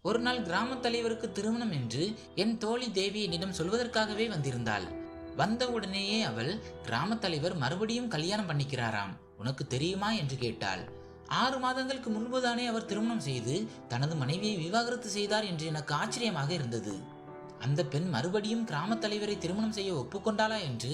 ஒரு நாள் கிராம தலைவருக்கு திருமணம் என்று என் தோழி தேவி என்னிடம் சொல்வதற்காகவே வந்திருந்தாள். வந்த உடனேயே அவள், கிராம தலைவர் மறுபடியும் கல்யாணம் பண்ணிக்கிறாராம், உனக்கு தெரியுமா என்று கேட்டாள். 6 மாதங்களுக்கு முன்புதானே அவர் திருமணம் செய்து தனது மனைவியை விவாகரத்து செய்தார் என்று எனக்கு ஆச்சரியமாக இருந்தது. அந்த பெண் மறுபடியும் கிராம தலைவரை திருமணம் செய்ய ஒப்புக்கொண்டாளா என்று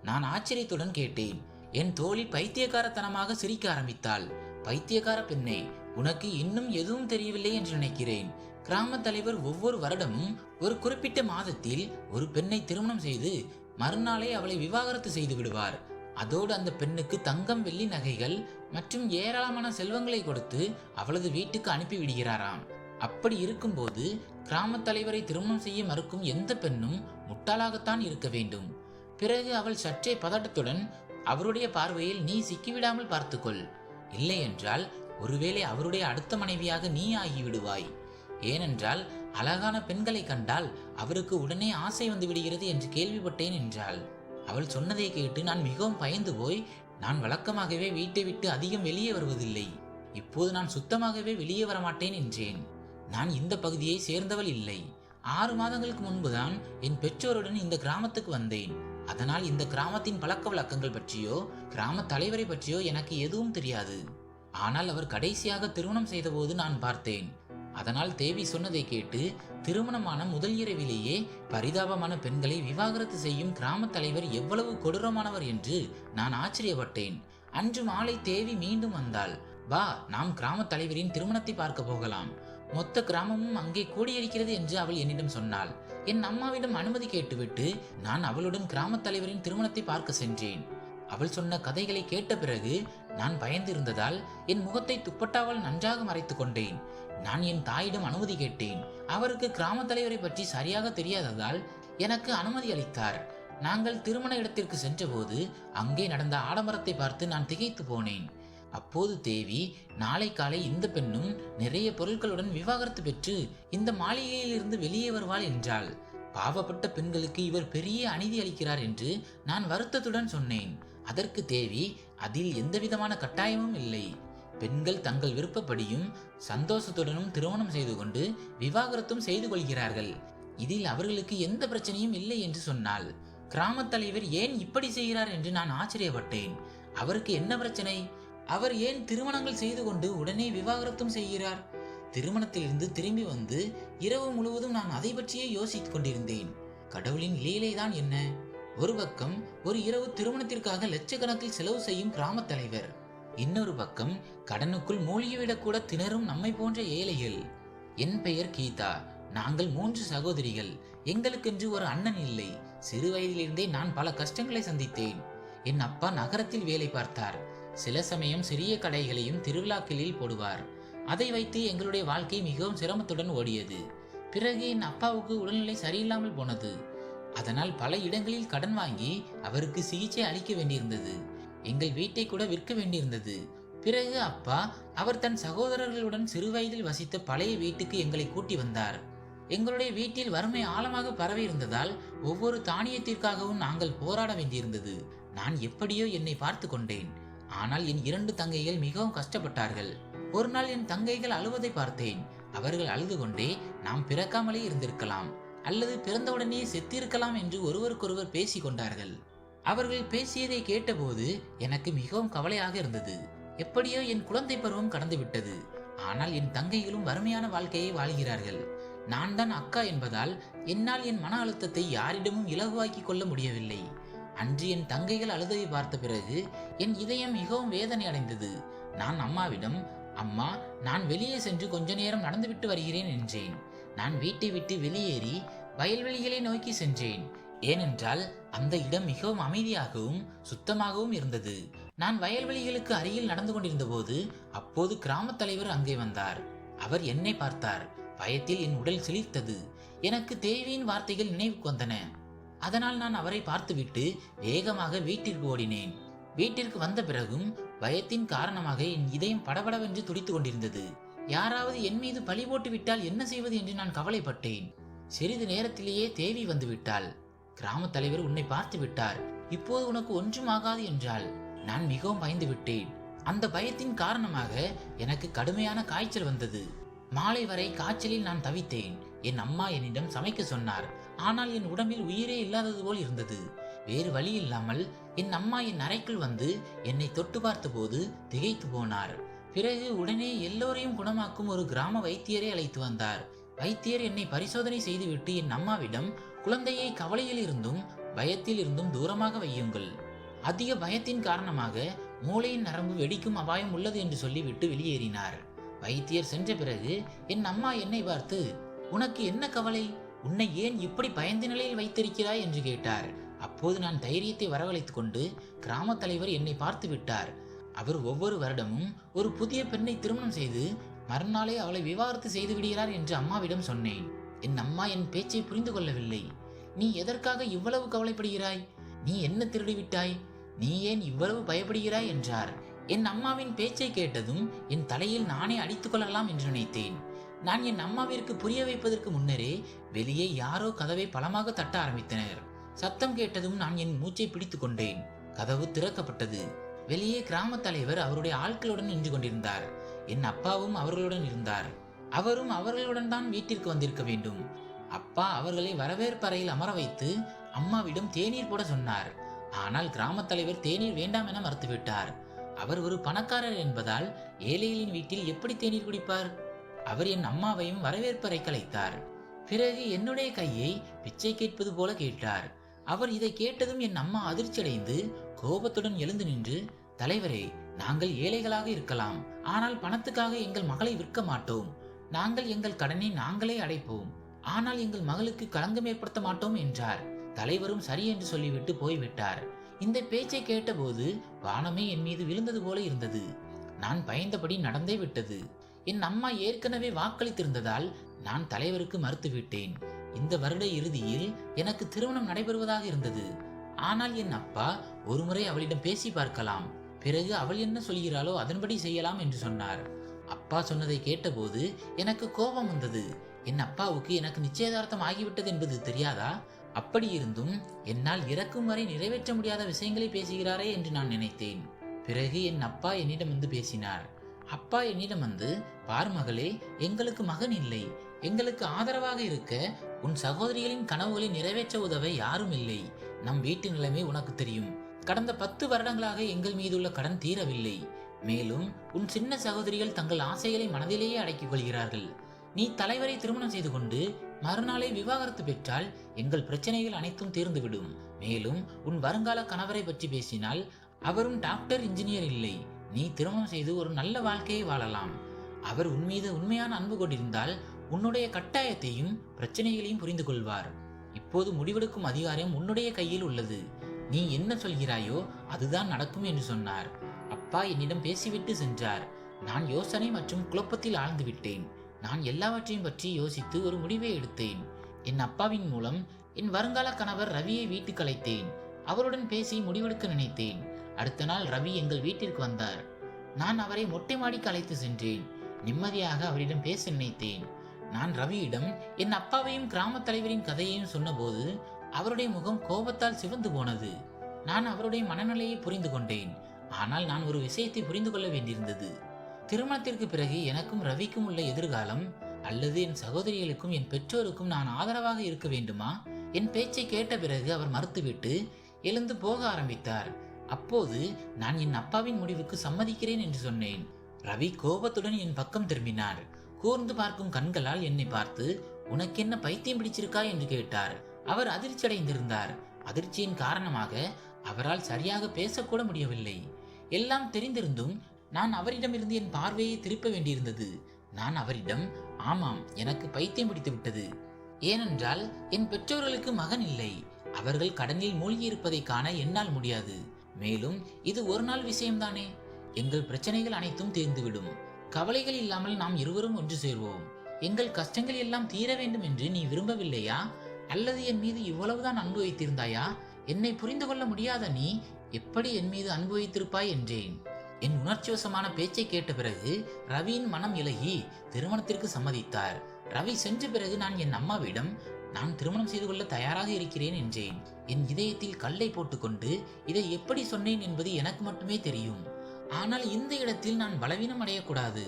நான் ஆச்சரியத்துடன் கேட்டேன். என் தோழி பைத்தியக்காரத்தனமாக சிரிக்க ஆரம்பித்தாள். பைத்தியக்கார பெண்ணே, உனக்கு இன்னும் எதுவும் தெரியவில்லை என்று நினைக்கிறேன். கிராம தலைவர் ஒவ்வொரு வருடமும் ஒரு குறிப்பிட்ட மாதத்தில் ஒரு பெண்ணை திருமணம் செய்து மறுநாளே அவளை விவாகரத்து செய்து விடுவார். அதோடு அந்த பெண்ணுக்கு தங்கம், வெள்ளி நகைகள் மற்றும் ஏராளமான செல்வங்களை கொடுத்து அவளது வீட்டுக்கு அனுப்பி விடுகிறாராம். அப்படி இருக்கும்போது கிராம தலைவரை திருமணம் செய்ய மறுக்கும் எந்த பெண்ணும் முட்டாளாகத்தான் இருக்க வேண்டும். பிறகு அவள் சற்றே பதட்டத்துடன், அவருடைய பார்வையில் நீ சிக்கிவிடாமல் பார்த்துக்கொள், இல்லை என்றால் ஒருவேளை அவருடைய அடுத்த மனைவியாக நீ ஆகிவிடுவாய். ஏனென்றால் அழகான பெண்களை கண்டால் அவருக்கு உடனே ஆசை வந்து விடுகிறது என்று கேள்விப்பட்டேன் என்றாள். அவள் சொன்னதை கேட்டு நான் மிகவும் பயந்து போய், நான் வழக்கமாகவே வீட்டை விட்டு அதிகம் வெளியே வருவதில்லை, இப்போது நான் சுத்தமாகவே வெளியே வரமாட்டேன் என்றேன். நான் இந்த பகுதியை சேர்ந்தவள் இல்லை. 6 மாதங்களுக்கு முன்புதான் என் பெற்றோருடன் இந்த கிராமத்துக்கு வந்தேன். அதனால் இந்த கிராமத்தின் பழக்க வழக்கங்கள் பற்றியோ கிராம தலைவரை பற்றியோ எனக்கு எதுவும் தெரியாது. ஆனால் அவர் கடைசியாக திருமணம் செய்தபோது நான் பார்த்தேன். அதனால் தேவி சொன்னதை கேட்டு திருமணமான முதல் இரவிலேயே பரிதாபமான பெண்களை விவாகரத்து செய்யும் கிராம தலைவர் எவ்வளவு கொடூரமானவர் என்று நான் ஆச்சரியப்பட்டேன். அன்று மாலை தேவி மீண்டும் வந்தாள். வா, நாம் கிராம தலைவரின் திருமணத்தை பார்க்க போகலாம், மொத்த கிராமமும் அங்கே கூடியிருக்கிறது என்று அவள் என்னிடம் சொன்னாள். என் அம்மாவிடம் அனுமதி கேட்டுவிட்டு நான் அவளுடன் கிராம தலைவரின் திருமணத்தை பார்க்க சென்றேன். அவள் சொன்ன கதைகளை கேட்ட பிறகு நான் பயந்திருந்ததால் என் முகத்தை துப்பட்டாவால் நன்றாக மறைத்துக் கொண்டேன். நான் என் தாயிடம் அனுமதி கேட்டேன். அவருக்கு கிராம தலைவரை பற்றி சரியாக தெரியாததால் எனக்கு அனுமதி அளித்தார். நாங்கள் திருமண இடத்திற்கு சென்றபோது அங்கே நடந்த ஆடம்பரத்தை பார்த்து நான் திகைத்து போனேன். அப்போது தேவி, நாளை காலை இந்த பெண்ணும் நிறைய பொருட்களுடன் விவாகரத்து பெற்று இந்த மாளிகையில் இருந்து வெளியே வருவாள் என்றாள். பாவப்பட்ட பெண்களுக்கு இவர் பெரிய அநீதி அளிக்கிறார் என்று நான் வருத்தத்துடன் சொன்னேன். அதற்கு தேவி, அதில் எந்தவிதமான கட்டாயமும் இல்லை, பெண்கள் தங்கள் விருப்பப்படியும் சந்தோஷத்துடனும் திருமணம் செய்து கொண்டு விவாகரத்தும் செய்து கொள்கிறார்கள், இதில் அவர்களுக்கு எந்த பிரச்சனையும் இல்லை என்று சொன்னாள். கிராம தலைவர் ஏன் இப்படி செய்கிறார் என்று நான் ஆச்சரியப்பட்டேன். அவருக்கு என்ன பிரச்சனை? அவர் ஏன் திருமணங்கள் செய்து கொண்டு உடனே விவாகரத்தும் செய்கிறார்? திருமணத்திலிருந்து திரும்பி வந்து இரவு முழுவதும் நான் அதை பற்றியே யோசித்துக் கொண்டிருந்தேன். கடவுளின் லீலைதான் என்ன? ஒரு பக்கம் ஒரு இரவு திருமணத்திற்காக லட்சக்கணக்கில் செலவு செய்யும் கிராம தலைவர், இன்னொரு பக்கம் கடனுக்குள் மூழ்கிவிடக் கூட திணறும் நம்மை போன்ற ஏழைகள். என் பெயர் கீதா. நாங்கள் 3 சகோதரிகள். எங்களுக்கென்று ஒரு அண்ணன் இல்லை. சிறு வயதிலிருந்தே நான் பல கஷ்டங்களை சந்தித்தேன். என் அப்பா நகரத்தில் வேலை பார்த்தார். சில சமயம் சிறிய கடைகளையும் திருவிழாக்களில் போடுவார். அதை வைத்து எங்களுடைய வாழ்க்கை மிகவும் சிரமத்துடன் ஓடியது. பிறகு என் அப்பாவுக்கு உடல்நிலை சரியில்லாமல் போனது. அதனால் பல இடங்களில் கடன் வாங்கி அவருக்கு சிகிச்சை அளிக்க வேண்டியிருந்தது. எங்கள் வீட்டை கூட விற்க வேண்டியிருந்தது. பிறகு அப்பா அவர் தன் சகோதரர்களுடன் சிறுவயதில் வசித்த பழைய வீட்டுக்கு எங்களை கூட்டி வந்தார். எங்களுடைய வீட்டில் வறுமை ஆழமாக பரவி இருந்ததால் ஒவ்வொரு தானியத்திற்காகவும் நாங்கள் போராட வேண்டியிருந்தது. நான் எப்படியோ என்னை பார்த்து கொண்டேன். ஆனால் என் 2 தங்கைகள் மிகவும் கஷ்டப்பட்டார்கள். ஒரு நாள் என் தங்கைகள் அழுவதை பார்த்தேன். அவர்கள் அழுது கொண்டே நாம் பிறக்காமலே இருந்திருக்கலாம் அல்லது பிறந்தவுடனே செத்திருக்கலாம் என்று ஒருவருக்கொருவர் பேசிக் கொண்டார்கள். அவர்கள் பேசியதை கேட்டபோது எனக்கு மிகவும் கவலையாக இருந்தது. எப்படியோ என் குழந்தை பருவம் கடந்து விட்டது. ஆனால் என் தங்கைகளும் வறுமையான வாழ்க்கையை வாழ்கிறார்கள். நான் தான் அக்கா என்பதால் என்னால் என் மன அழுத்தத்தை யாரிடமும் இலகுவாக்கி கொள்ள முடியவில்லை. அன்று என் தங்கைகள் அழுததை பார்த்த பிறகு என் இதயம் மிகவும் வேதனை அடைந்தது. நான் அம்மாவிடம், அம்மா, நான் வெளியே சென்று கொஞ்ச நேரம் நடந்துவிட்டு வருகிறேன் என்றேன். நான் வீட்டை விட்டு வெளியேறி வயல்வெளிகளை நோக்கி சென்றேன். ஏனென்றால் அந்த இடம் மிகவும் அமைதியாகவும் சுத்தமாகவும் இருந்தது. நான் வயல்வெளிகளுக்கு அருகில் நடந்து கொண்டிருந்த போது அப்போது கிராம தலைவர் அங்கே வந்தார். அவர் என்னை பார்த்தார். பயத்தில் என் உடல் சிலிர்த்தது. எனக்கு தேவியின் வார்த்தைகள் நினைவுக்கு வந்தன. அதனால் நான் அவரை பார்த்துவிட்டு வேகமாக வீட்டிற்கு ஓடினேன். வீட்டிற்கு வந்த பிறகும் பயத்தின் காரணமாக என் இதயம் படபடவென்று துடித்துக் கொண்டிருந்தது. யாராவது என் மீது பழி போட்டு விட்டால் என்ன செய்வது என்று நான் கவலைப்பட்டேன். சிறிது நேரத்திலேயே தேவி வந்து விட்டாள். கிராம தலைவர் உன்னை பார்த்து விட்டார், இப்போது உனக்கு ஒன்றும் ஆகாது என்றாள். நான் மிகவும் பயந்து விட்டேன். அந்த பயத்தின் காரணமாக எனக்கு கடுமையான காய்ச்சல் வந்தது. மாலை வரை காய்ச்சலில் நான் தவித்தேன். என் அம்மா என்னிடம் சமைக்க சொன்னார். ஆனால் என் உடம்பில் உயிரே இல்லாதது போல் இருந்தது. வேறு வழி இல்லாமல் என் அம்மா என் அறைக்குள் வந்து என்னை தொட்டு பார்த்தபோது திகைத்து போனார். பிறகு உடனே எல்லோரையும் குணமாக்கும் ஒரு கிராம வைத்தியரை அழைத்து வந்தார். வைத்தியர் என்னை பரிசோதனை செய்துவிட்டு என் அம்மாவிடம், குழந்தையை கவலையில் இருந்தும் பயத்தில் இருந்தும் தூரமாக வையுங்கள். அதிக பயத்தின் காரணமாக மூளையின் நரம்பு வெடிக்கும் அபாயம் உள்ளது என்று சொல்லிவிட்டு வெளியேறினார். வைத்தியர் சென்ற பிறகு என் அம்மா என்னை பார்த்து, உனக்கு என்ன கவலை? உன்னை ஏன் இப்படி பயந்த நிலையில் வைத்திருக்கிறாய் என்று கேட்டார். அப்போது நான் தைரியத்தை வரவழைத்துக் கொண்டு, கிராம தலைவர் என்னை பார்த்து விட்டார். அவர் ஒவ்வொரு வருடமும் ஒரு புதிய பெண்ணை திருமணம் செய்து மறுநாளே அவளை விவாகரத்து செய்து விடுகிறார் என்று அம்மாவிடம் சொன்னேன். என் அம்மா என் பேச்சை புரிந்து கொள்ளவில்லை. நீ எதற்காக இவ்வளவு கவலைப்படுகிறாய்? நீ என்ன திருடிவிட்டாய்? நீ ஏன் இவ்வளவு பயப்படுகிறாய் என்றார். என் அம்மாவின் பேச்சை கேட்டதும் என் தலையில் நானே அடித்துக் கொள்ளலாம் என்று நினைத்தேன். நான் என் அம்மாவிற்கு புரிய வைப்பதற்கு முன்னரே வெளியே யாரோ கதவை பலமாக தட்ட ஆரம்பித்தனர். சத்தம் கேட்டதும் நான் என் மூச்சை பிடித்துக் கொண்டேன். கதவு திறக்கப்பட்டது. வெளியே கிராம தலைவர் அவருடைய ஆட்களுடன் நின்று கொண்டிருந்தார். என் அப்பாவும் அவர்களுடன் இருந்தார். அவரும் அவர்களுடன் தான் வீட்டிற்கு வந்திருக்க வேண்டும். அப்பா அவர்களை வரவேற்பறையில் அமர வைத்து அம்மாவிடம் தேநீர் போட சொன்னார். ஆனால் கிராம தலைவர் தேநீர் வேண்டாம் என மறுத்துவிட்டார். அவர் ஒரு பணக்காரர் என்பதால் ஏழைகளின் வீட்டில் எப்படி தேநீர் குடிப்பார்? அவர் என் அம்மாவையும் வரவேற்பறைக்கு அழைத்தார். பிறகு என்னுடைய கையை பிச்சை கேட்பது போல கேட்டார். அவர் இதை கேட்டதும் என் அம்மா அதிர்ச்சியடைந்து கோபத்துடன் எழுந்து நின்று, தலைவரே, நாங்கள் ஏழைகளாக இருக்கலாம், ஆனால் பணத்துக்காக எங்கள் மகளை விற்க மாட்டோம். நாங்கள் எங்கள் கடனை நாங்களே அடைப்போம், ஆனால் எங்கள் மகளுக்கு களங்கம் ஏற்படுத்த மாட்டோம் என்றார். தலைவரும் சரி என்று சொல்லிவிட்டு போய்விட்டார். இந்த பேச்சை கேட்டபோது வானமே என் மீது விழுந்தது போல இருந்தது. நான் பயந்தபடி நடந்தே விட்டது. என் அம்மா ஏற்கனவே வாக்களித்திருந்ததால் நான் தலைவருக்கு மறுத்துவிட்டேன். இந்த வருட இறுதியில் எனக்கு திருமணம் நடைபெறுவதாக இருந்தது. ஆனால் என் அப்பா ஒருமுறை அவளிடம் பேசி பார்க்கலாம், பிறகு அவள் என்ன சொல்கிறாளோ அதன்படி செய்யலாம் என்று சொன்னார். அப்பா சொன்னதை கேட்டபோது எனக்கு கோபம் வந்தது. என் அப்பாவுக்கு எனக்கு நிச்சயதார்த்தம் ஆகிவிட்டது என்பது தெரியாதா? அப்படி இருந்தும் என்னால் இறக்கும் வரை நிறைவேற்ற முடியாத விஷயங்களை பேசுகிறாரே என்று நான் நினைத்தேன். பிறகு என் அப்பா என்னிடம் வந்து பேசினார். அப்பா என்னிடம் வந்து, பார் மகளே, எங்களுக்கு மகன் இல்லை. எங்களுக்கு ஆதரவாக இருக்க உன் சகோதரிகளின் கனவுகளை நிறைவேற்ற உதவ யாரும் இல்லை. நம் வீட்டு நிலைமை உனக்கு தெரியும். கடந்த 10 வருடங்களாக எங்கள் மீதுள்ள கடன் தீரவில்லை. மேலும் உன் சின்ன சகோதரிகள் தங்கள் ஆசைகளை மனதிலேயே அடக்கிக் கொள்கிறார்கள். நீ தலைவரை திருமணம் செய்து கொண்டு மறுநாளே விவாகரத்து பெற்றால் எங்கள் பிரச்சனைகள் அனைத்தும் தீர்ந்துவிடும். மேலும் உன் வருங்கால கணவரை பற்றி பேசினால் அவரும் டாக்டர், இன்ஜினியர் இல்லை. நீ திருமணம் செய்து ஒரு நல்ல வாழ்க்கையை வாழலாம். அவர் உன் மீது உண்மையான அன்பு கொண்டிருந்தால் உன்னுடைய கட்டாயத்தையும் பிரச்சனைகளையும் புரிந்து கொள்வார். இப்போது முடிவெடுக்கும் அதிகாரம் உன்னுடைய கையில் உள்ளது. நீ என்ன சொல்கிறாயோ அதுதான் நடக்கும் என்று சொன்னார். அப்பா என்னிடம் பேசிவிட்டு சென்றார். நான் யோசனை மற்றும் குழப்பத்தில் ஆழ்ந்து விட்டேன். நான் எல்லாவற்றையும் பற்றி யோசித்து ஒரு முடிவை எடுத்தேன். என் அப்பாவின் மூலம் என் வருங்கால கணவர் ரவியை வீட்டுக்கு அழைத்தேன். அவருடன் பேசி முடிவெடுக்க நினைத்தேன். அடுத்த நாள் ரவி எங்கள் வீட்டிற்கு வந்தார். நான் அவரை மொட்டை மாடிக்கு அழைத்து சென்றேன். நிம்மதியாக அவரிடம் பேச நினைத்தேன். நான் ரவியிடம் என் அப்பாவையும் கிராம தலைவரின் கதையையும் சொன்னபோது அவருடைய முகம் கோபத்தால் சிவந்து போனது. நான் அவருடைய மனநிலையை புரிந்து கொண்டேன். ஆனால் நான் ஒரு விஷயத்தை புரிந்து கொள்ள வேண்டியிருந்தது. திருமணத்திற்கு பிறகு எனக்கும் ரவிக்கும் உள்ள எதிர்காலம், அல்லது என் சகோதரிகளுக்கும் என் பெற்றோருக்கும் நான் ஆதரவாக இருக்க வேண்டுமா? என் பேச்சை கேட்ட பிறகு அவர் மறுத்துவிட்டு எழுந்து போக ஆரம்பித்தார். அப்போது நான் என் அப்பாவின் முடிவுக்கு சம்மதிக்கிறேன் என்று சொன்னேன். ரவி கோபத்துடன் என் பக்கம் திரும்பினார். கூர்ந்து பார்க்கும் கண்களால் என்னை பார்த்து, உனக்கு என்ன பைத்தியம் பிடிச்சிருக்கா என்று கேட்டார். அவர் அதிர்ச்சி அடைந்திருந்தார். அதிர்ச்சியின் காரணமாக அவரால் சரியாக பேசக்கூட முடியவில்லை. எல்லாம் தெரிந்திருந்தும் நான் அவரிடமிருந்து என் பார்வையை திருப்ப வேண்டியிருந்தது. நான் அவரிடம், ஆமாம், எனக்கு பைத்தியம் பிடித்து விட்டது. ஏனென்றால் என் பெற்றோர்களுக்கு மகன் இல்லை. அவர்கள் கடனில் மூழ்கி இருப்பதை காண என்னால் முடியாது. மேலும் இது ஒரு நாள் விஷயம்தானே. எங்கள் பிரச்சனைகள் அனைத்தும் தீர்ந்துவிடும். கவலைகள் இல்லாமல் நாம் இருவரும் ஒன்று சேர்வோம். எங்கள் கஷ்டங்கள் எல்லாம் தீர வேண்டும் என்று நீ விரும்பவில்லையா? அல்லது என் மீது இவ்வளவுதான் அன்பு வைத்திருந்தாயா? என்னை புரிந்து கொள்ள முடியாத நீ எப்படி என் மீது அன்பு வைத்திருப்பாய் என்றேன். என் உணர்ச்சிவசமான பேச்சை கேட்ட பிறகு ரவியின் மனம் இலகி திருமணத்திற்கு சம்மதித்தார். ரவி சென்ற பிறகு நான் என் அம்மாவிடம், நான் திருமணம் செய்து கொள்ள தயாராக இருக்கிறேன் என்றேன். என் இதயத்தில் கல்லை போட்டுக்கொண்டு இதை எப்படி சொன்னேன் என்பது எனக்கு மட்டுமே தெரியும். ஆனால் இந்த இடத்தில் நான் பலவீனம் அடையக்கூடாது.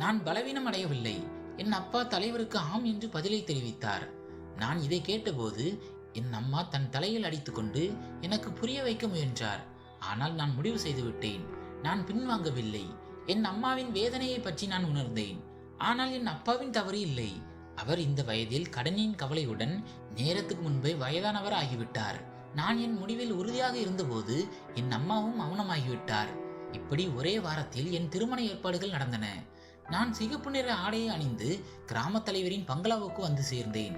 நான் பலவீனம் அடையவில்லை. என் அப்பா தலைவருக்கு ஆம் என்று பதிலை தெரிவித்தார். நான் இதை கேட்டபோது என் அம்மா தன் தலையில் அடித்துக்கொண்டு எனக்கு புரிய வைக்க முயன்றார். ஆனால் நான் முடிவு செய்துவிட்டேன். நான் பின்வாங்கவில்லை. என் அம்மாவின் வேதனையை பற்றி நான் உணர்ந்தேன். ஆனால் என் அப்பாவின் தவறு இல்லை. அவர் இந்த வயதில் கடனின் கவலையுடன் நேரத்துக்கு முன்பே வயதானவர் ஆகிவிட்டார். நான் என் முடிவில் உறுதியாக இருந்தபோது என் அம்மாவும் மௌனமாகிவிட்டார். இப்படி ஒரே வாரத்தில் என் திருமண ஏற்பாடுகள் நடந்தன. நான் சிகப்பு நிற ஆடையை அணிந்து கிராம தலைவரின் பங்களாவுக்கு வந்து சேர்ந்தேன்.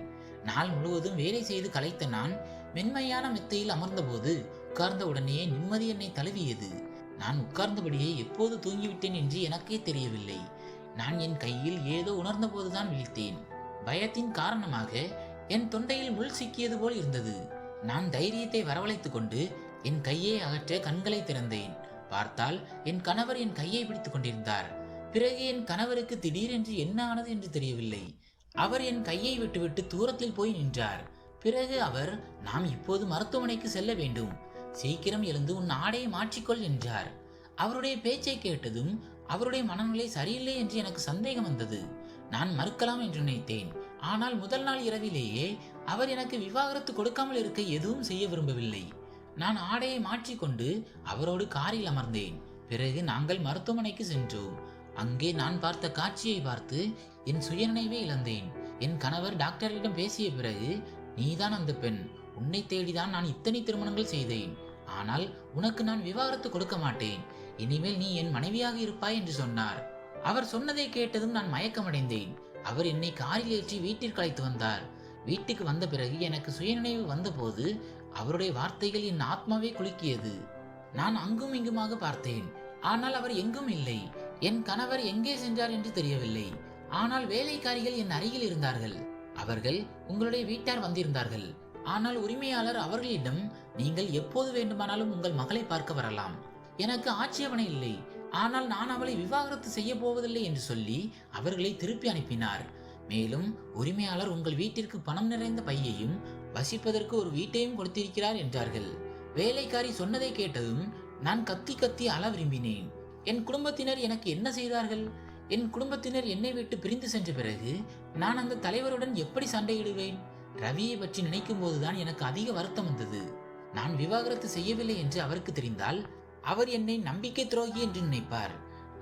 நாள் முழுவதும் வேலை செய்து களைத்த நான் மென்மையான மெத்தையில் அமர்ந்தபோது உட்கார்ந்த உடனே நிம்மதி என்னை தழுவியது. நான் உட்கார்ந்தபடியே எப்போது தூங்கிவிட்டேன் என்று எனக்கே தெரியவில்லை. நான் என் கையில் ஏதோ உணர்ந்த போதுதான் விழித்தேன். பயத்தின் காரணமாக என் தொண்டையில் முள் சிக்கியது போல் இருந்தது. நான் தைரியத்தை வரவழைத்துக் கொண்டு என் கையை அகற்ற கண்களை திறந்தேன். பார்த்தால் என் கணவர் என் கையை பிடித்துக் கொண்டிருந்தார். பிறகு என் கணவருக்கு திடீரென்று என்ன ஆனது என்று தெரியவில்லை. அவர் என் கையை விட்டுவிட்டு தூரத்தில் போய் நின்றார். பிறகு அவர், நாம் இப்போது மருத்துவமனைக்கு செல்ல வேண்டும், சீக்கிரம் எழுந்து உன் ஆடையை மாற்றிக்கொள் என்றார். அவருடைய பேச்சை கேட்டதும் அவருடைய மனநிலை சரியில்லை என்று எனக்கு சந்தேகம் வந்தது. நான் மறுக்கலாம் என்று நினைத்தேன். ஆனால் முதல் நாள் இரவிலேயே அவர் எனக்கு விவாகரத்து கொடுக்காமல் இருக்க எதுவும் செய்ய விரும்பவில்லை. நான் ஆடையை மாற்றிக்கொண்டு அவரோடு காரில் அமர்ந்தேன். பிறகு நாங்கள் மருத்துவமனைக்கு சென்றோம். அங்கே நான் பார்த்த காட்சியை பார்த்து என் சுயநினைவை இழந்தேன். என் கணவர் டாக்டரிடம் பேசிய பிறகு, நீதான் அந்த பெண், உன்னை தேடிதான் நான் இத்தனை திருமணங்கள் செய்தேன். ஆனால் உனக்கு நான் விவாகரத்து கொடுக்க மாட்டேன். இனிமேல் நீ என் மனைவியாக இருப்பாய் என்று சொன்னார். அவர் சொன்னதை கேட்டதும் நான் மயக்கமடைந்தேன். அவர் என்னை காரில் ஏற்றி வீட்டிற்கு அழைத்து வந்தார். வீட்டுக்கு வந்த பிறகு எனக்கு சுயநினைவு வந்தபோது அவருடைய வார்த்தைகள் என் ஆத்மாவை குலுக்கியது. நான் அங்கும் இங்குமாக பார்த்தேன். ஆனால் அவர் எங்கும் இல்லை. என் கணவர் எங்கே சென்றார் என்று தெரியவில்லை. ஆனால் வேலைக்காரிகள் என் அருகில் இருந்தார்கள். அவர்கள், உங்களுடைய வீட்டார் வந்திருந்தார்கள். ஆனால் உரிமையாளர் அவர்களிடம், நீங்கள் எப்போது வேண்டுமானாலும் உங்கள் மகளை பார்க்க வரலாம். எனக்கு ஆட்சேபனை இல்லை. ஆனால் நான் அவளை விவாகரத்து செய்ய போவதில்லை என்று சொல்லி அவர்களை திருப்பி அனுப்பினார். மேலும் உரிமையாளர் உங்கள் வீட்டிற்கு பணம் நிறைந்த பையையும் வசிப்பதற்கு ஒரு வீட்டையும் கொடுத்திருக்கிறார் என்றார்கள். வேலைக்காரி சொன்னதை கேட்டதும் நான் கத்தி கத்தி அழ விரும்பினேன். என் குடும்பத்தினர் எனக்கு என்ன செய்தார்கள்? என் குடும்பத்தினர் என்னை விட்டு பிரிந்து சென்ற பிறகு நான் அந்த தலைவருடன் எப்படி சண்டையிடுவேன்? ரவியை பற்றி நினைக்கும் போதுதான் எனக்கு அதிக வருத்தம் வந்தது. நான் விவாகரத்து செய்யவில்லை என்று அவருக்கு தெரிந்தால் அவர் என்னை நம்பிக்கை துரோகி என்று நினைப்பார்.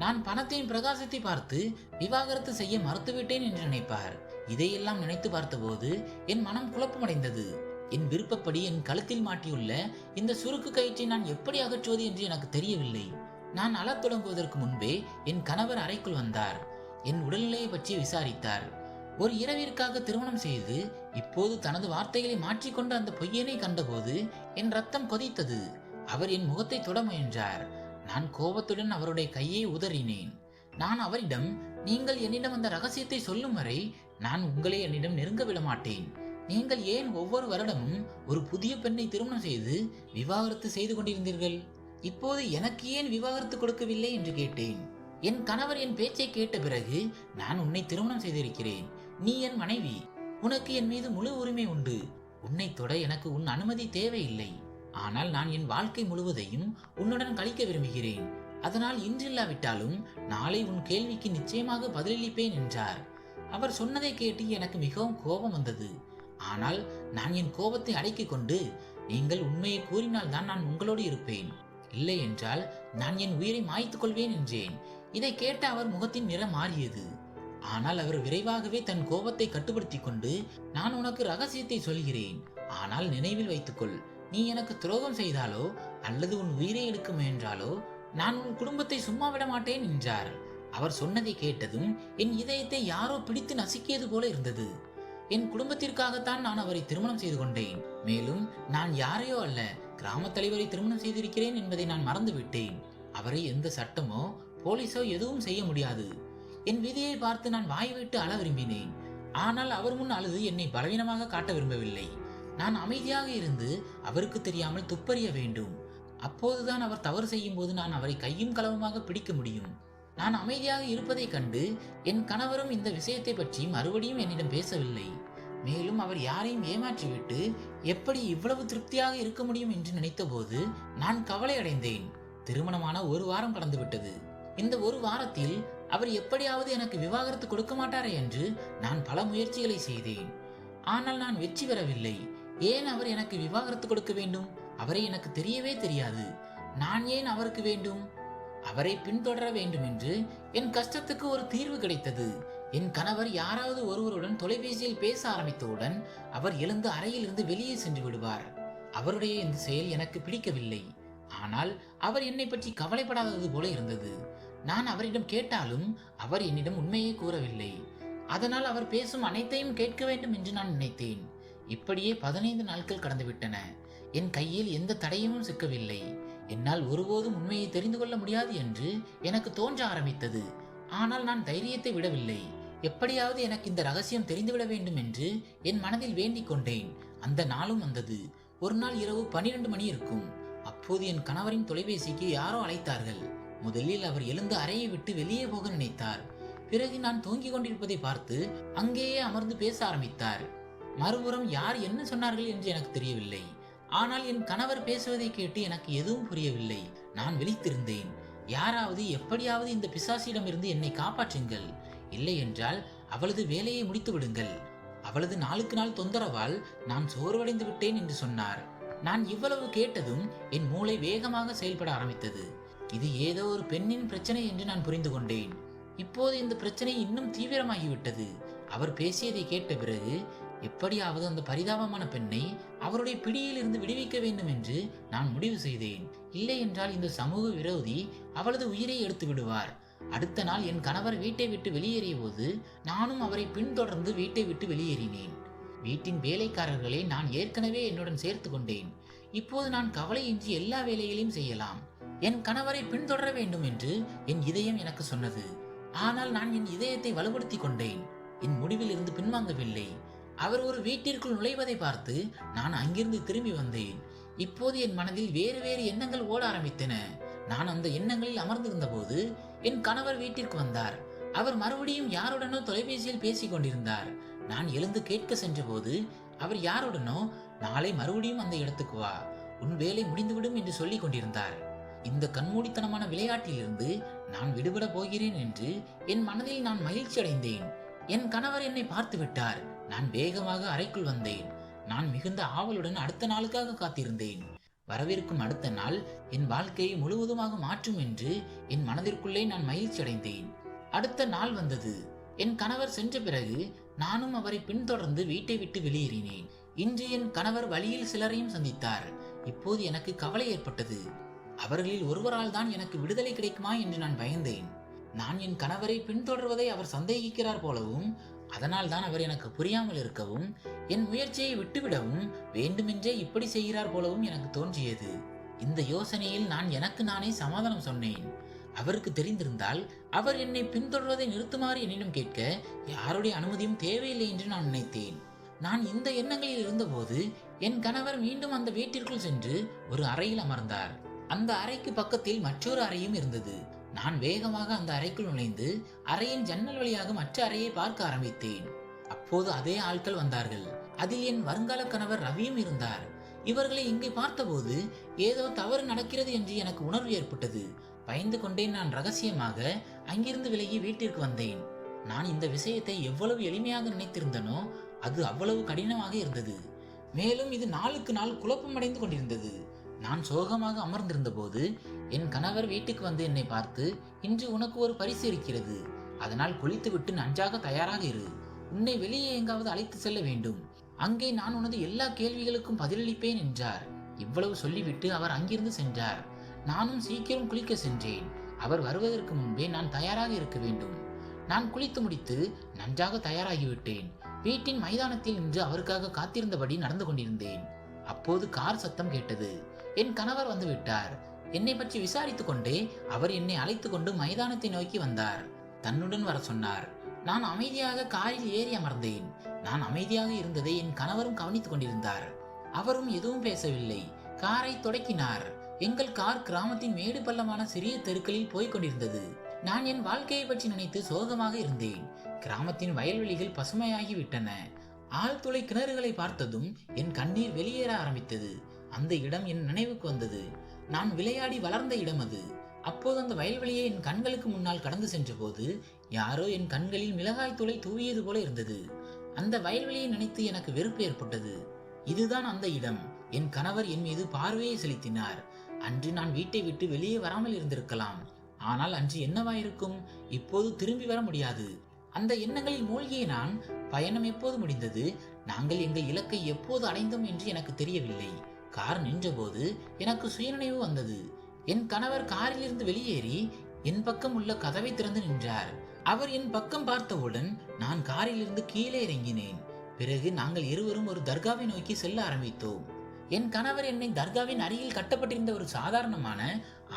நான் பணத்தின் பிரகாசத்தை பார்த்து விவாகரத்து செய்ய மறுத்துவிட்டேன் என்று நினைப்பார். இதையெல்லாம் நினைத்து பார்த்தபோது என் மனம் குழப்பமடைந்தது. என் விருப்பப்படி என் கழுத்தில் மாட்டியுள்ள இந்த சுருக்கு கயிற்றை நான் எப்படி அகற்றுவது என்று எனக்கு தெரியவில்லை. நான் அழத் தொடங்குவதற்கு முன்பே என் கணவர் அறைக்குள் வந்தார். என் உடல்நிலையை பற்றி விசாரித்தார். ஒரு இரவிற்காக திருமணம் செய்து இப்போது தனது வார்த்தைகளை மாற்றிக்கொண்டு அந்த பொய்யனை கண்டபோது என் ரத்தம் கொதித்தது. அவர் என் முகத்தை தொட முயன்றார். நான் கோபத்துடன் அவருடைய கையை உதறினேன். நான் அவரிடம், நீங்கள் என்னிடம் அந்த ரகசியத்தை சொல்லும் வரை நான் உங்களை என்னிடம் நெருங்க விட மாட்டேன். நீங்கள் ஏன் ஒவ்வொரு வருடமும் ஒரு புதிய பெண்ணை திருமணம் செய்து விவாகரத்து செய்து கொண்டிருந்தீர்கள்? இப்போது எனக்கு ஏன் விவாகரத்து கொடுக்கவில்லை என்று கேட்டேன். என் கணவர் என் பேச்சை கேட்ட பிறகு, நான் உன்னை திருமணம் செய்திருக்கிறேன். நீ என் மனைவி. உனக்கு என் மீது முழு உரிமை உண்டு. உன்னை தொட எனக்கு உன் அனுமதி தேவையில்லை. ஆனால் நான் என் வாழ்க்கை முழுவதையும் உன்னுடன் கழிக்க விரும்புகிறேன். அதனால் இன்றில்லாவிட்டாலும் நாளை உன் கேள்விக்கு நிச்சயமாக பதிலளிப்பேன் என்றார். அவர் சொன்னதை கேட்டு எனக்கு மிகவும் கோபம் வந்தது. ஆனால் நான் என் கோபத்தை அடக்கிக் கொண்டு, நீங்கள் உண்மையை கூறினால்தான் நான் உங்களோடு இருப்பேன், இல்லை என்றால் நான் என் உயிரை மாய்த்துக் கொள்வேன் என்றேன். இதை கேட்ட அவர் முகத்தின் நிறம் மாறியது. ஆனால் அவர் விரைவாகவே தன் கோபத்தை கட்டுப்படுத்தி கொண்டு, நான் உனக்கு ரகசியத்தை சொல்கிறேன். ஆனால் நினைவில் வைத்துக்கொள், நீ எனக்கு துரோகம் செய்தாலோ அல்லது உன் உயிரை எடுக்க முயன்றாலோ நான் உன் குடும்பத்தை சும்மா விட மாட்டேன் என்றார். அவர் சொன்னதை கேட்டதும் என் இதயத்தை யாரோ பிடித்து நசுக்கியது போல இருந்தது. என் குடும்பத்திற்காகத்தான் நான் அவரை திருமணம் செய்து கொண்டேன். மேலும் நான் யாரையோ அல்ல, கிராம தலைவரை திருமணம் செய்திருக்கிறேன் என்பதை நான் மறந்துவிட்டேன். அவரை எந்த சட்டமோ போலீஸோ எதுவும் செய்ய முடியாது. என் விதியை பார்த்து நான் வாய் விட்டு அழ விரும்பினேன். ஆனால் அவர் முன் அழுது என்னை பலவீனமாக காட்ட விரும்பவில்லை. நான் அமைதியாக இருந்து அவருக்கு தெரியாமல் துப்பறிய வேண்டும். அப்போதுதான் அவர் தவறு செய்யும் போது நான் அவரை கையும் களவுமாக பிடிக்க முடியும். நான் அமைதியாக இருப்பதை கண்டு என் கணவரும் இந்த விஷயத்தை பற்றி மறுபடியும் என்னிடம் பேசவில்லை. மேலும் அவர் யாரையும் ஏமாற்றிவிட்டு எப்படி இவ்வளவு திருப்தியாக இருக்க முடியும் என்று நினைத்த போது நான் கவலை அடைந்தேன். திருமணமான ஒரு வாரம் கடந்து விட்டது. இந்த ஒரு வாரத்தில் அவர் எப்படியாவது எனக்கு விவாகரத்து கொடுக்க மாட்டாரே என்று நான் பல முயற்சிகளை செய்தேன். ஆனால் நான் வெற்றி பெறவில்லை. ஏன் அவர் எனக்கு விவாகரத்து கொடுக்க வேண்டும்? அவரை எனக்கு தெரியவே தெரியாது. நான் ஏன் அவருக்கு வேண்டும்? அவரை பின்தொடர வேண்டும் என்று என் கஷ்டத்துக்கு ஒரு தீர்வு கிடைத்தது. என் கணவர் யாராவது ஒருவருடன் தொலைபேசியில் பேச ஆரம்பித்தவுடன் அவர் எழுந்து அறையில் இருந்து வெளியே சென்று விடுவார். அவருடைய இந்த செயல் எனக்கு பிடிக்கவில்லை. ஆனால் அவர் என்னை பற்றி கவலைப்படாதது போல இருந்தது. நான் அவரிடம் கேட்டாலும் அவர் என்னிடம் உண்மையை கூறவில்லை. அதனால் அவர் பேசும் அனைத்தையும் கேட்க வேண்டும் என்று நான் நினைத்தேன். இப்படியே 15 நாட்கள் கடந்துவிட்டன. என் கையில் எந்த தடையும் சிக்கவில்லை. என்னால் ஒருபோதும் உண்மையை தெரிந்து கொள்ள முடியாது என்று எனக்கு தோன்ற ஆரம்பித்தது. ஆனால் நான் தைரியத்தை விடவில்லை. எப்படியாவது எனக்கு இந்த ரகசியம் தெரிந்துவிட வேண்டும் என்று என் மனதில் வேண்டிக் கொண்டேன். அந்த நாளும் வந்தது. ஒரு நாள் இரவு 12 மணி இருக்கும். அப்போது என் கணவரின் தொலைபேசிக்கு யாரோ அழைத்தார்கள். முதலில் அவர் எழுந்து அறையை விட்டு வெளியே போக நினைத்தார். பிறகு நான் தூங்கிக் கொண்டிருப்பதை பார்த்து அங்கேயே அமர்ந்து பேச ஆரம்பித்தார். மறுபுறம் யார் என்ன சொன்னார்கள் என்று எனக்கு தெரியவில்லை. ஆனால் என் கணவர் பேசுவதை கேட்டு எனக்கு எதுவும் புரியவில்லை. நான் விழித்திருந்தேன். யாராவது எப்படியாவது இந்த பிசாசிடமிருந்து என்னை காப்பாற்றுங்கள், இல்லை என்றால் அவளது வேலையை முடித்து விடுங்கள். அவளது நாளுக்கு நாள் தொந்தரவால் நான் சோர்வடைந்து விட்டேன் என்று சொன்னார். நான் இவ்வளவு கேட்டதும் என் மூளை வேகமாக செயல்பட ஆரம்பித்தது. இது ஏதோ ஒரு பெண்ணின் பிரச்சனை என்று நான் புரிந்து கொண்டேன். இப்போது இந்த பிரச்சனை இன்னும் தீவிரமாகிவிட்டது. அவர் பேசியதை கேட்ட பிறகு எப்படியாவது அந்த பரிதாபமான பெண்ணை அவருடைய பிடியில் இருந்து விடுவிக்க வேண்டும் என்று நான் முடிவு செய்தேன். இல்லை என்றால் இந்த சமூக விரோதி அவளது உயிரை எடுத்து விடுவார். அடுத்த நாள் என் கணவர் வீட்டை விட்டு வெளியேறிய போது நானும் அவரை பின்தொடர்ந்து வீட்டை விட்டு வெளியேறினேன். வீட்டின் வேலைக்காரர்களை நான் ஏற்கனவே என்னுடன் சேர்த்து கொண்டேன். இப்போது நான் கவலையின்றி எல்லா வேலைகளையும் செய்யலாம். என் கணவரை பின்தொடர வேண்டும் என்று என் இதயம் எனக்கு சொன்னது. ஆனால் நான் என் இதயத்தை வலுப்படுத்தி கொண்டேன். என் முடிவில் இருந்து பின்வாங்கவில்லை. அவர் ஒரு வீட்டிற்குள் நுழைவதை பார்த்து நான் அங்கிருந்து திரும்பி வந்தேன். இப்போது என் மனதில் வேறு வேறு எண்ணங்கள் ஓட ஆரம்பித்தன. நான் அந்த எண்ணங்களில் அமர்ந்திருந்த போது என் கணவர் வீட்டிற்கு வந்தார். அவர் மறுபடியும் யாருடனோ தொலைபேசியில் பேசிக் கொண்டிருந்தார். நான் எழுந்து கேட்க சென்ற போது அவர் யாருடனோ நாளை மறுபடியும் அந்த இடத்துக்கு வா, உன் வேலை முடிந்துவிடும் என்று சொல்லிக் கொண்டிருந்தார். இந்த கண்மூடித்தனமான விளையாட்டிலிருந்து நான் விடுபட போகிறேன் என்று என் மனதில் நான் மகிழ்ச்சி அடைந்தேன். என் கணவர் என்னை பார்த்து விட்டார். நான் வேகமாக அறைக்குள் வந்தேன். நான் மிகுந்த ஆவலுடன் அடுத்த நாளுக்காக காத்திருந்தேன். வரவிருக்கும் அடுத்த நாள் என் வாழ்க்கையை முழுவதுமாக மாற்றும் என்று என் மனதிற்குள்ளே நான் மகிழ்ச்சி அடைந்தேன். அடுத்த நாள் வந்தது. என் கணவர் சென்ற பிறகு நானும் அவரை பின்தொடர்ந்து வீட்டை விட்டு வெளியேறினேன். இன்று என் கணவர் வழியில் சிலரையும் சந்தித்தார். இப்போது எனக்கு கவலை ஏற்பட்டது. அவர்களில் ஒருவரால் தான் எனக்கு விடுதலை கிடைக்குமா என்று நான் பயந்தேன். நான் என் கணவரை பின்தொடர்வதை அவர் சந்தேகிக்கிறார் போலவும், அதனால் தான் அவர் எனக்கு புரியாமல் இருக்கவும், என் முயற்சியை விட்டுவிடவும் வேண்டுமென்றே இப்படி செய்கிறார் போலவும் எனக்கு தோன்றியது. இந்த யோசனையில் நான் எனக்கு நானே சமாதானம் சொன்னேன். அவருக்கு தெரிந்திருந்தால் அவர் என்னை பின்தொடர்வதை நிறுத்துமாறு என்னிடம் கேட்க யாருடைய அனுமதியும் தேவையில்லை என்று நான் நினைத்தேன். நான் இந்த எண்ணங்களில் இருந்தபோது என் கணவர் மீண்டும் அந்த வீட்டிற்குள் சென்று ஒரு அறையில் அமர்ந்தார். அந்த அறைக்கு பக்கத்தில் மற்றொரு அறையும் இருந்தது. நான் வேகமாக அந்த அறைக்குள் நுழைந்து அறையின் ஜன்னல் வழியாக மற்ற அறையை பார்க்க ஆரம்பித்தேன். அப்போது அதே ஆட்கள் வந்தார்கள். அதில் என் வருங்கால கணவர் ரவியும் இருந்தார். இவர்களை இங்கே பார்த்தபோது ஏதோ தவறு நடக்கிறது என்று எனக்கு உணர்வு ஏற்பட்டது. பயந்து கொண்டே நான் ரகசியமாக அங்கிருந்து விலகி வீட்டிற்கு வந்தேன். நான் இந்த விஷயத்தை எவ்வளவு எளிமையாக நினைத்திருந்தனோ அது அவ்வளவு கடினமாக இருந்தது. மேலும் இது நாளுக்கு நாள் குழப்பமடைந்து கொண்டிருந்தது. நான் சோகமாக அமர்ந்திருந்த போது என் கணவர் வீட்டுக்கு வந்து என்னை பார்த்து, இன்று உனக்கு ஒரு பரிசு இருக்கிறது, அதனால் குளித்துவிட்டு நன்றாக தயாராக இரு, உன்னை வெளியே எங்காவது அழைத்து செல்ல வேண்டும், அங்கே நான் உனது எல்லா கேள்விகளுக்கும் பதிலளிப்பேன் என்றார். இவ்வளவு சொல்லிவிட்டு அவர் அங்கிருந்து சென்றார். நானும் சீக்கிரம் குளிக்க சென்றேன். அவர் வருவதற்கு முன்பே நான் தயாராக இருக்க வேண்டும். நான் குளித்து முடித்து நன்றாக தயாராகிவிட்டேன். வீட்டின் மைதானத்தில் நின்று அவருக்காக காத்திருந்தபடி நடந்து கொண்டிருந்தேன். அப்போது கார் சத்தம் கேட்டது. என் கணவர் வந்து விட்டார். என்னை பற்றி விசாரித்துக் கொண்டே அவர் என்னை அழைத்து கொண்டு மைதானத்தை நோக்கி வந்தார். தன்னுடன் வர சொன்னார். நான் அமைதியாக காரில் ஏறி அமர்ந்தேன். நான் அமைதியாக இருந்ததை என் கணவரும் கவனித்துக் கொண்டிருந்தார். அவரும் எதுவும் பேசவில்லை. காரை தொடக்கினார். எங்கள் கார் கிராமத்தின் மேடு பள்ளமான சிறிய தெருக்களில் போய்க் கொண்டிருந்தது. நான் என் வாழ்க்கையை பற்றி நினைத்து சோகமாக இருந்தேன். கிராமத்தின் வயல்வெளிகள் பசுமையாகிவிட்டன. ஆழ்துளை கிணறுகளை பார்த்ததும் என் கண்ணீர் வெளியேற ஆரம்பித்தது. அந்த இடம் என் நினைவுக்கு வந்தது. நான் விளையாடி வளர்ந்த இடம் அது. அப்போது அந்த வயல்வெளியை என் கண்களுக்கு முன்னால் கடந்து சென்றபோது யாரோ என் கண்களில் மிளகாய் தூளை தூவியது போல இருந்தது. அந்த வயல்வெளியை நினைத்து எனக்கு வெறுப்பு ஏற்பட்டது. இதுதான் அந்த இடம். என் கணவர் என் மீது பார்வையை செலுத்தினார். அன்று நான் வீட்டை விட்டு வெளியே வராமல் இருந்திருக்கலாம். ஆனால் அன்று என்னவாயிருக்கும்? இப்போது திரும்பி வர முடியாது. அந்த எண்ணங்களில் மூழ்கிய நான், பயணம் எப்போது முடிந்தது, நாங்கள் எங்கள் இலக்கை எப்போது அடைந்தோம் என்று எனக்கு தெரியவில்லை. கார் நின்றபோது எனக்கு சுயநினைவு வந்தது. என் கணவர் காரிலிருந்து வெளியேறி என் பக்கம் உள்ள கதவை திறந்து நின்றார். அவர் என் பக்கம் பார்த்தவுடன் நான் காரிலிருந்து கீழே இறங்கினேன். பிறகு நாங்கள் இருவரும் ஒரு தர்காவை நோக்கி செல்ல ஆரம்பித்தோம். என் கணவர் என்னை தர்காவின் அருகில் கட்டப்பட்டிருந்த ஒரு சாதாரணமான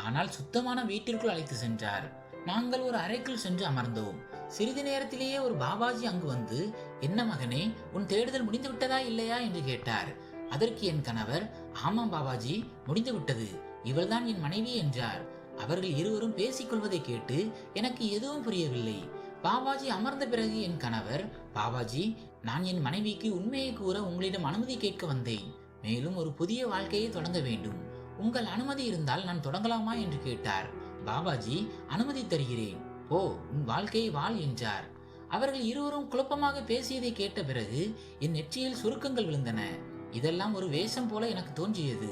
ஆனால் சுத்தமான வீட்டிற்குள் அழைத்து சென்றார். நாங்கள் ஒரு அறைக்குள் சென்று அமர்ந்தோம். சிறிது நேரத்திலேயே ஒரு பாபாஜி அங்கு வந்து, என்ன மகனே, உன் தேடுதல் முடிந்து விட்டதா இல்லையா என்று கேட்டார். அதற்கு என் கணவர், ஆமாம் பாபாஜி, முடிந்து விட்டது, இவள்தான் என் மனைவி என்றார். அவர்கள் இருவரும் பேசிக்கொள்வதை கேட்டு எனக்கு எதுவும் புரியவில்லை. பாபாஜி அமர்ந்த பிறகு என் கணவர், பாபாஜி, நான் என் மனைவிக்கு உண்மையை கூற உங்களிடம் அனுமதி கேட்க வந்தேன். மேலும் ஒரு புதிய வாழ்க்கையை தொடங்க வேண்டும். உங்கள் அனுமதி இருந்தால் நான் தொடங்கலாமா என்று கேட்டார். பாபாஜி, அனுமதி தருகிறேன், போ, உன் வாழ்க்கையை வாழ் என்றார். அவர்கள் இருவரும் குழப்பமாக பேசியதை கேட்ட பிறகு என் நெற்றியில் சுருக்கங்கள் விழுந்தன. இதெல்லாம் ஒரு வேஷம் போல எனக்கு தோன்றியது.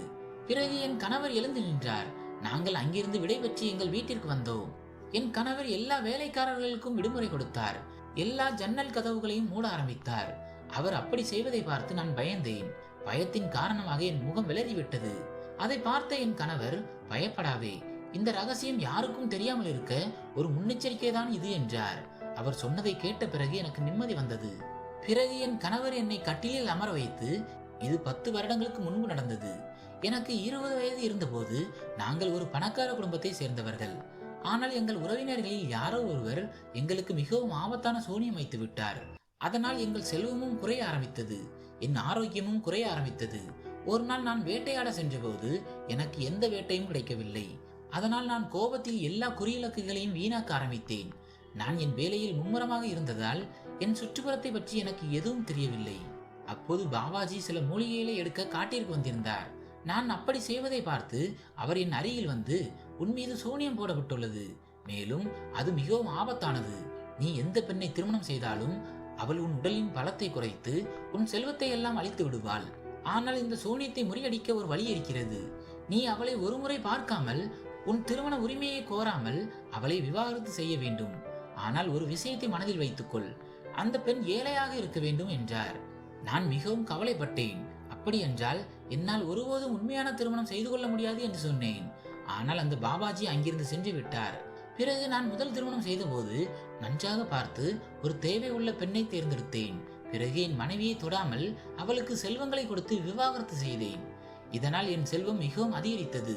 பிறகு என் கணவர் எழுந்து நின்றார். நாங்கள் அங்கிருந்து விடைபெற்று எங்கள் வீட்டிற்கு வந்தோம். என் கணவர் எல்லா வேலைக்காரர்களுக்கும் விடுமுறை கொடுத்தார். எல்லா ஜன்னல் கதவுகளையும் மூட ஆரம்பித்தார். அவர் அப்படி செய்வதை பார்த்து நான் பயந்தேன். பயத்தின் காரணமாக என் முகம் விளறிவிட்டது. அதை பார்த்த என் கணவர், பயப்படாதே, இந்த ரகசியம் யாருக்கும் தெரியாமல் இருக்க ஒரு முன்னெச்சரிக்கை தான் இது என்றார். அவர் சொன்னதை கேட்ட பிறகு எனக்கு நிம்மதி வந்தது. பிறகு என் கணவர் என்னை கட்டிலில் அமர வைத்து, இது 10 வருடங்களுக்கு முன்பு நடந்தது. எனக்கு 20 வயது இருந்தபோது நாங்கள் ஒரு பணக்கார குடும்பத்தை சேர்ந்தவர்கள். ஆனால் எங்கள் உறவினர்களில் யாரோ ஒருவர் எங்களுக்கு மிகவும் ஆபத்தான சூனியம் வைத்து விட்டார். அதனால் எங்கள் செல்வமும் குறைய ஆரம்பித்தது. என் ஆரோக்கியமும் குறைய ஆரம்பித்தது. ஒரு நாள் நான் வேட்டையாட சென்றபோது எனக்கு எந்த வேட்டையும் கிடைக்கவில்லை. அதனால் நான் கோபத்தில் எல்லா குறியிலக்குகளையும் வீணாக்க ஆரம்பித்தேன். நான் என் வேலையில் மும்முரமாக இருந்ததால் என் சுற்றுப்புறத்தை பற்றி எனக்கு எதுவும் தெரியவில்லை. அப்போது பாபாஜி சில மூலிகைகளை எடுக்க காட்டிற்கு வந்திருந்தார். நான் அப்படி செய்வதை பார்த்து அவர் என் அருகில் வந்து, உன் மீது சூனியம் போடப்பட்டுள்ளது, மேலும் அது மிகவும் ஆபத்தானது. நீ எந்த பெண்ணை திருமணம் செய்தாலும் அவள் உன் உடலின் பலத்தை குறைத்து உன் செல்வத்தை எல்லாம் அழித்து விடுவாள். ஆனால் இந்த சூனியத்தை முறியடிக்க ஒரு வழி இருக்கிறது. நீ அவளை ஒருமுறை பார்க்காமல், உன் திருமண உரிமையை கோராமல் அவளை விவாகரத்து செய்ய வேண்டும். ஆனால் ஒரு விஷயத்தை மனதில் வைத்துக்கொள், அந்த பெண் ஏழையாக இருக்க வேண்டும் என்றார். நான் மிகவும் கவலைப்பட்டேன். அப்படி என்றால் என்னால் ஒருபோதும் உண்மையான திருமணம் செய்து கொள்ள முடியாது என்று சொன்னேன். ஆனால் அந்த பாபாஜி அங்கிருந்து சென்று விட்டார். பிறகு நான் முதல் திருமணம் செய்த போது நன்றாக பார்த்து ஒரு தேவை உள்ள பெண்ணை தேர்ந்தெடுத்தேன். பிறகு என் மனைவியை தொடாமல் அவளுக்கு செல்வங்களை கொடுத்து விவாகரத்து செய்தேன். இதனால் என் செல்வம் மிகவும் அதிகரித்தது.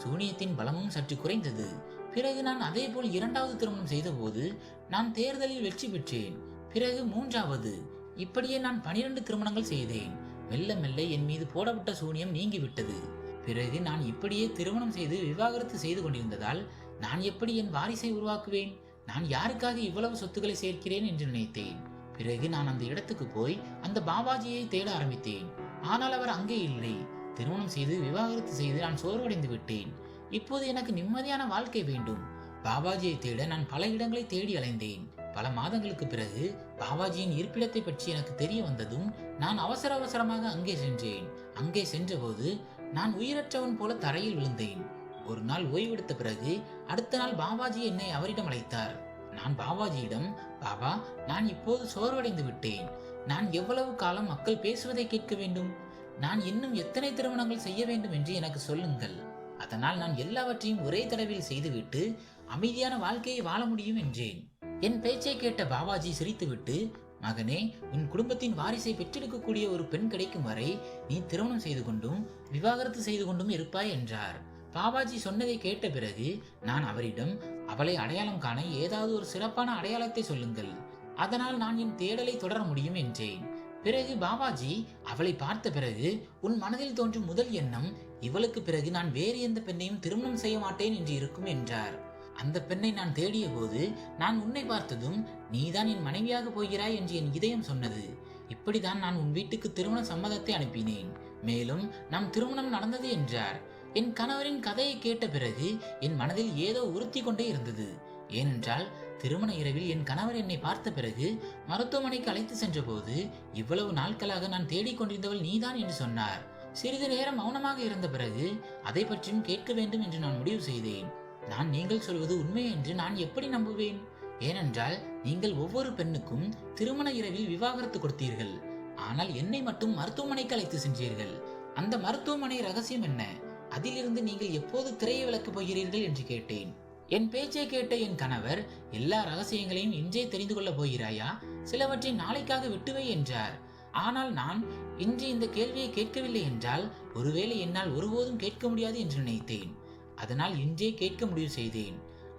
சூனியத்தின் பலமும் சற்று குறைந்தது. பிறகு நான் அதே போல் 2வது திருமணம் செய்த போது நான் தேர்தலில் வெற்றி பெற்றேன். பிறகு 3வது, இப்படியே நான் 12 திருமணங்கள் செய்தேன். மெல்ல மெல்ல என் மீது போடப்பட்ட சூனியம் நீங்கிவிட்டது. பிறகு நான் இப்படியே திருமணம் செய்து விவாகரத்து செய்து கொண்டிருந்ததால் நான் எப்படி என் வாரிசை உருவாக்குவேன்? நான் யாருக்காக இவ்வளவு சொத்துக்களை சேர்க்கிறேன் என்று நினைத்தேன். பிறகு நான் அந்த இடத்துக்கு போய் அந்த பாபாஜியை தேட ஆரம்பித்தேன். ஆனால் அவர் அங்கே இல்லை. திருமணம் செய்து விவாகரத்து செய்து நான் சோர்வடைந்து விட்டேன். இப்போது எனக்கு நிம்மதியான வாழ்க்கை வேண்டும். பாபாஜியை தேட நான் பல இடங்களை தேடி அலைந்தேன். பல மாதங்களுக்கு பிறகு பாபாஜியின் இருப்பிடத்தை பற்றி எனக்கு தெரிய வந்ததும் நான் அவசரமாக அங்கே சென்றேன். அங்கே சென்றபோது நான் உயிரற்றவன் போல தரையில் விழுந்தேன். ஒரு நாள் ஓய்வெடுத்த பிறகு அடுத்த நாள் பாபாஜி என்னை அவரிடம் அழைத்தார். நான் பாபாஜியிடம், பாபா, நான் இப்போது சோர்வடைந்து விட்டேன். நான் எவ்வளவு காலம் மக்கள் பேசுவதை கேட்க வேண்டும்? நான் இன்னும் எத்தனை திருமணங்கள் செய்ய வேண்டும் என்று எனக்கு சொல்லுங்கள். அதனால் நான் எல்லாவற்றையும் ஒரே தடவையில் செய்துவிட்டு அமைதியான வாழ்க்கையை வாழ முடியும் என்றேன். என் பேச்சை கேட்ட பாபாஜி சிரித்துவிட்டு, மகனே, உன் குடும்பத்தின் வாரிசை பெற்றெடுக்கக்கூடிய ஒரு பெண் கிடைக்கும் வரை நீ திருமணம் செய்து கொண்டும் விவாகரத்து செய்து கொண்டும் இருப்பாய் என்றார். பாபாஜி சொன்னதை கேட்ட பிறகு நான் அவரிடம், அவளை அடையாளம் காண ஏதாவது ஒரு சிறப்பான அடையாளத்தை சொல்லுங்கள், அதனால் நான் என் தேடலை தொடர முடியும் என்றேன். பிறகு பாபாஜி அவளை பார்த்த பிறகு, உன் மனதில் தோன்றும் முதல் எண்ணம், இவளுக்கு பிறகு நான் வேறு எந்த பெண்ணையும் திருமணம் செய்ய மாட்டேன் என்று இருக்கும் என்றார். அந்த பெண்ணை நான் தேடிய போது நான் உன்னை பார்த்ததும் நீதான் என் மனைவியாக போகிறாய் என்று என் இதயம் சொன்னது. இப்படிதான் நான் உன் வீட்டுக்கு திருமண சம்மதத்தை அனுப்பினேன். மேலும் நம் திருமணம் நடந்தது என்றார். என் கணவரின் கதையை கேட்ட பிறகு என் மனதில் ஏதோ உறுத்தி கொண்டே இருந்தது. ஏனென்றால் திருமண இரவில் என் கணவர் என்னை பார்த்த பிறகு மருத்துவமனைக்கு அழைத்து சென்ற போது, இவ்வளவு நாட்களாக நான் தேடிக்கொண்டிருந்தவள் நீதான் என்று சொன்னார். சிறிது நேரம் மௌனமாக இருந்த பிறகு அதை பற்றியும் கேட்க வேண்டும் என்று நான் முடிவு செய்தேன். நீங்கள் சொல்வது உண்மை என்று நான் எப்படி நம்புவேன்? ஏனென்றால் நீங்கள் ஒவ்வொரு பெண்ணுக்கும் திருமண இரவில் விவாகரத்து கொடுத்தீர்கள். ஆனால் என்னை மட்டும் மருத்துவமனைக்கு அழைத்து சென்றீர்கள். அந்த மருத்துவமனை ரகசியம் என்ன? அதிலிருந்து நீங்கள் எப்போது திரையை விளக்கப் போகிறீர்கள் என்று கேட்டேன். என் பேச்சை கேட்ட என் கணவர், எல்லா ரகசியங்களையும் இன்றே தெரிந்து கொள்ளப் போகிறாயா? சிலவற்றை நாளைக்காக விட்டுவை என்றார். ஆனால் நான் இன்று இந்த கேள்வியை கேட்கவில்லை என்றால் ஒருவேளை என்னால் ஒருபோதும் கேட்க முடியாது என்று நினைத்தேன். அதனால் இன்றே கேட்க முடிவு செய்தேன்.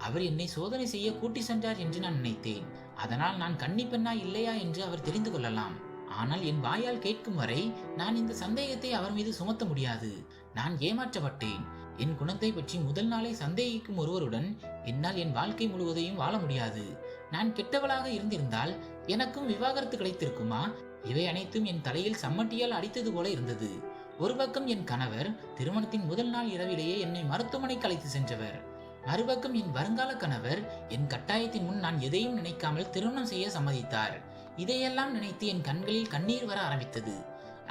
அவர் என்னை சோதனை செய்ய கூட்டி சென்றார் என்று நான் நினைத்தேன். அதனால் நான் கன்னி பெண்ணா இல்லையா என்று அவர் தெரிந்து கொள்ளலாம். ஆனால் என் வாயால் கேட்கும் வரை நான் இந்த சந்தேகத்தை அவர் மீது சுமத்த முடியாது. நான் ஏமாற்றப்பட்டேன். என் குணத்தை பற்றி முதல் நாளை சந்தேகிக்கும் ஒருவருடன் என்னால் என் வாழ்க்கை முழுவதையும் வாழ முடியாது. நான் கெட்டவளாக இருந்திருந்தால் எனக்கும் விவாகரத்து கிடைத்திருக்குமா? இவை அனைத்தும் என் தலையில் சம்மட்டியால் அடித்தது போல இருந்தது. ஒரு பக்கம் என் கணவர் திருமணத்தின் முதல் நாள் இரவிலேயே என்னை மருத்துவமனைக்கு அழைத்து சென்றவர். மறுபக்கம் என் வருங்கால கணவர் என் கட்டாயத்தின் முன் நான் எதையும் நினைக்காமல் திருமணம் செய்ய சம்மதித்தார். இதையெல்லாம் நினைத்து என் கண்களில் கண்ணீர் வர ஆரம்பித்தது.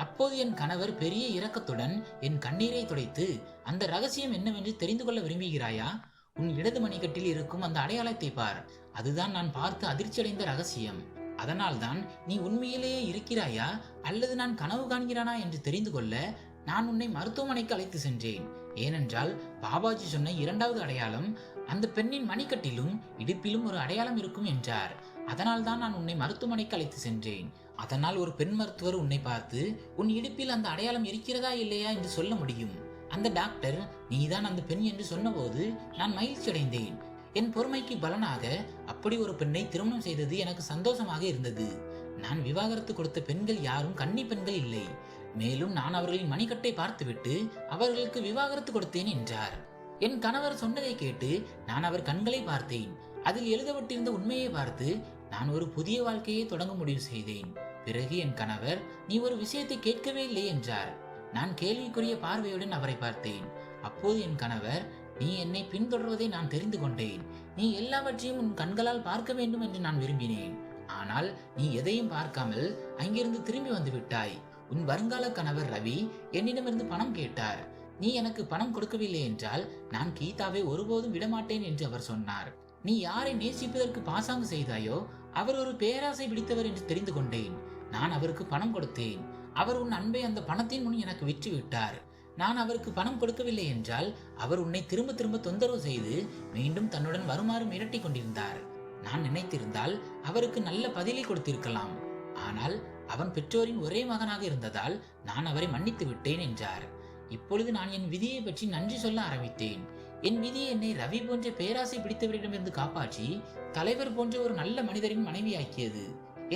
அப்போது என் கணவர் பெரிய இரக்கத்துடன் என் கண்ணீரை துடைத்து, அந்த ரகசியம் என்னவென்று தெரிந்து கொள்ள விரும்புகிறாயா? உன் இடது மணிக்கட்டில் இருக்கும் அந்த அடையாளத்தை பார். அதுதான் நான் பார்த்து அதிர்ச்சியடைந்த ரகசியம். அதனால்தான் நீ உண்மையிலேயே இருக்கிறாயா அல்லது நான் கனவு காண்கிறானா என்று தெரிந்து கொள்ள நான் உன்னை மருத்துவமனைக்கு அழைத்து சென்றேன். ஏனென்றால் பாபாஜி சொன்ன இரண்டாவது அடையாளம், அந்த பெண்ணின் மணிக்கட்டிலும் இடுப்பிலும் ஒரு அடையாளம் இருக்கும் என்றார். அதனால் தான் நான் உன்னை மருத்துவமனைக்கு அழைத்து சென்றேன். அதனால் ஒரு பெண் மருத்துவர் உன்னை பார்த்து உன் இடுப்பில் அந்த அடையாளம் இருக்கிறதா இல்லையா என்று சொல்ல முடியும். அந்த டாக்டர் நீதான் அந்த பெண் என்று சொன்னபோது நான் மகிழ்ச்சி அடைந்தேன். என் பொறுமைக்கு பலனாக அப்படி ஒரு பெண்ணை திருமணம் செய்தது எனக்கு சந்தோஷமாக இருந்தது. நான் விவாகரத்து கொடுத்த பெண்கள் யாரும் கன்னி பெண்கள் இல்லை. மேலும் நான் அவர்களின் மணிக்கட்டை பார்த்துவிட்டு அவர்களுக்கு விவாகரத்து கொடுத்தேன் என்றார். என் கணவர் சொன்னதை கேட்டு நான் அவர் கண்களை பார்த்தேன். அதில் எழுதப்பட்டிருந்த உண்மையை பார்த்து நான் ஒரு புதிய வாழ்க்கையை தொடங்க முடிவு செய்தேன். பிறகு என் கணவர், நீ ஒரு விஷயத்தை கேட்கவே இல்லை என்றார். நான் கேள்விக்குரிய பார்வையுடன் அவரை பார்த்தேன். அப்போது என் கணவர், நீ என்னை பின்தொடர்வதை நான் தெரிந்து கொண்டேன். நீ எல்லாவற்றையும் உன் கண்களால் பார்க்க வேண்டும் என்று நான் விரும்பினேன். ஆனால் நீ எதையும் பார்க்காமல் அங்கிருந்து திரும்பி வந்து விட்டாய். உன் வருங்கால கணவர் ரவி என்னிடமிருந்து பணம் கேட்டார். நீ எனக்கு பணம் கொடுக்கவில்லை என்றால் நான் கீதாவை ஒருபோதும் விடமாட்டேன் என்று அவர் சொன்னார். நீ யாரை நேசிப்பதற்கு பாசாங்கு செய்தாயோ அவர் ஒரு பேராசை பிடித்தவர் என்று தெரிந்து கொண்டேன். நான் அவருக்கு பணம் கொடுத்தேன். அவர் உன் அன்பை அந்த பணத்தின் முன் எனக்கு விற்று விட்டார். நான் அவருக்கு பணம் கொடுக்கவில்லை என்றால் அவர் உன்னை திரும்ப திரும்ப தொந்தரவு செய்து மீண்டும் தன்னுடன் வருமாறு மிரட்டி கொண்டிருந்தார். நான் நினைத்திருந்தால் அவருக்கு நல்ல பதிலை கொடுத்திருக்கலாம். ஆனால் அவன் பெற்றோரின் ஒரே மகனாக இருந்ததால் நான் அவரை மன்னித்து விட்டேன் என்றார். இப்பொழுது நான் என் விதியை பற்றி நன்றி சொல்ல ஆரம்பித்தேன். என் விதி என்னை ரவி போன்ற பேராசை பிடித்தவரிடமிருந்து காப்பாற்றி தலைவர் போன்ற ஒரு நல்ல மனிதரின் மனைவியாக்கியது.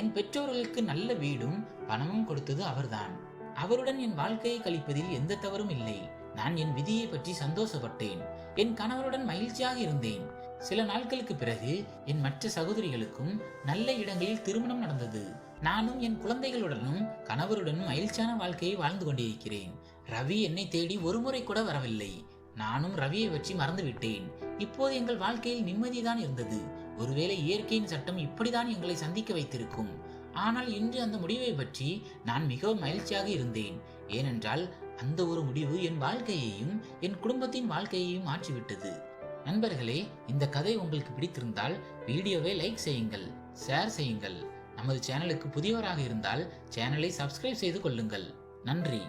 என் பெற்றோர்களுக்கு நல்ல வீடும் பணமும் கொடுத்தது அவர்தான். அவருடன் என் வாழ்க்கையை கழிப்பதில் எந்த தவறும் இல்லை. நான் என் விதியை பற்றி சந்தோஷப்பட்டேன். என் கணவருடன் மகிழ்ச்சியாக இருந்தேன். சில நாட்களுக்கு பிறகு என் மற்ற சகோதரிகளுக்கும் நல்ல இடங்களில் திருமணம் நடந்தது. நானும் என் குழந்தைகளுடனும் கணவருடனும் மகிழ்ச்சியான வாழ்க்கையை வாழ்ந்து கொண்டிருக்கிறேன். ரவி என்னை தேடி ஒரு முறை கூட வரவில்லை. நானும் ரவியை பற்றி மறந்து விட்டேன். இப்போது எங்கள் வாழ்க்கையில் நிம்மதிதான் இருந்தது. ஒருவேளை இயற்கையின் சட்டம் இப்படிதான் எங்களை சந்திக்க வைத்திருக்கும். ஆனால் இன்று அந்த முடிவை பற்றி நான் மிகவும் மகிழ்ச்சியாக இருந்தேன். ஏனென்றால் அந்த ஒரு முடிவு என் வாழ்க்கையையும் என் குடும்பத்தின் வாழ்க்கையையும் மாற்றிவிட்டது. நண்பர்களே, இந்த கதை உங்களுக்கு பிடித்திருந்தால் வீடியோவை லைக் செய்யுங்கள், ஷேர் செய்யுங்கள். நமது சேனலுக்கு புதியவராக இருந்தால் சேனலை சப்ஸ்கிரைப் செய்து கொள்ளுங்கள். நன்றி.